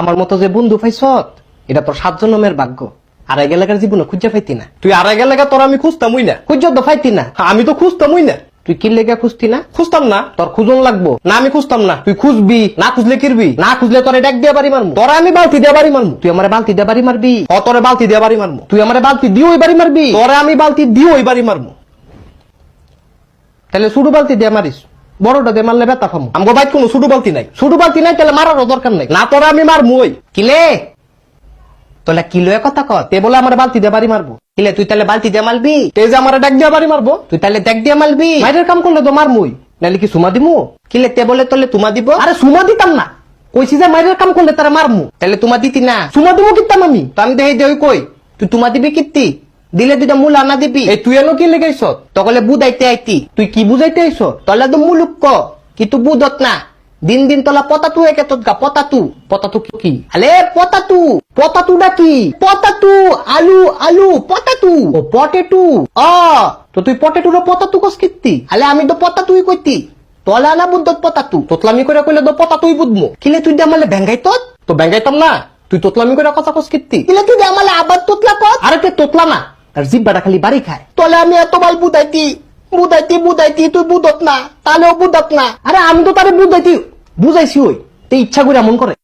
আমার মতো যে বন্ধু পাইছত এটা তোর 7 জন্মের ভাগ্য। আড়াই এলাকার জীবনে খুঁজে পাইতি না। তুই আড়াই এলাকা তোর আমি খুঁজতামই না। খুঁজে তো পাইতি না। আমি তো খুঁজতামই না। তুই কি লেগা খুঁজতি না? খুঁজতাম না। তোর খুঁজন লাগবো না আমি খুঁজতাম না। তুই খুঁজবি, না খুঁজলে কিরবি? না খুঁজলে তোরে ডাক দিয়ে বাড়ি মারমু। তোরা আমি বালতি দিয়ে বাড়ি মারমু। তুই আমারে বালতি দিয়ে বাড়ি মারবি। তোরে বালতি দিয়ে বাড়ি মারমু। তুই আমারে বালতি দিয়ে ওই বাড়ি মারবি। তোরে আমি বালতি দিয়ে ওই বাড়ি মারমু। তাহলে ছোট বালতি দিয়ে মারিস, বড়টা দিয়ে মারলে ব্যথা খামু। আমগো বাইক কোনো ছোট বালতি নাই। ছোট বালতি নাই তাহলে মারারও দরকার নাই। না তোরা আমি মারমু। ওই কিলে তোলা কিলো কথা কত তে বলে আমার বালতি দিয়ে বাড়ি মারবো। কিলে তুই তাহলে বালতি দিয়ে মারবি? তে যে আমার ডাক দিয়ে বাড়ি মারবো। তুই তাহলে দেখ দিয়ে মারবি? মাইরের কাম করলে তো মারমুই, নাহলে কি সুমা দিমু? কিলে তে বলে তোলে তুমা দিব? আরে সুমা দিতাম না, কইছি যে মাইরের কাম করলে তারা মারমু। তাহলে তুমা দিতি না? সুমা দিমু কিতাম আমি তো। আমি দেই দেই কই তুই তুমা দিবি কিত্তি? দিলে দুইটা মূল আনা দিবি। এই তুই এনো কি লেগাইছ? তকলে বুঝাইতে আইতি। তুই কি বুঝাইতে আইছ? তলে তো মুলুক ক কিন্তু বুঝত না। দিন দিন তোলা পতাতু একে তোৎগা পতাতু। পতাতু কি? আলে পতাতু। পতাতুটা কি? পতাতু আলু আলু পতাতু। ও পটেটু। তো তুই পটেটুর পতাতু কস কিত্তি? আলে আমি তো পতাতুই কইতি। তলা না বুদ্ধত পতাতু। তোতলামি করে কইলে তো পতা তুই বুঝমু। কিলে তুই আমালে ভেঙ্গাই তোত? তো ব্যাঙ্গাইতাম না। তুই তোতলামি করে কথা কস কিত্তি? কিলে তুই আমালে আবার তোতলা কত? আরে তুই তোতলা না, তার জিব্বাটা খালি বাড়ি খায়। তলে আমি এত বাল বুঝাইতি বুঝাইতি বুঝাইতি তুই বুঝত না, তাহলেও বুঝত না। আরে আমি তো তারে বুঝাইছি ওই তে ইচ্ছা করে এমন করে।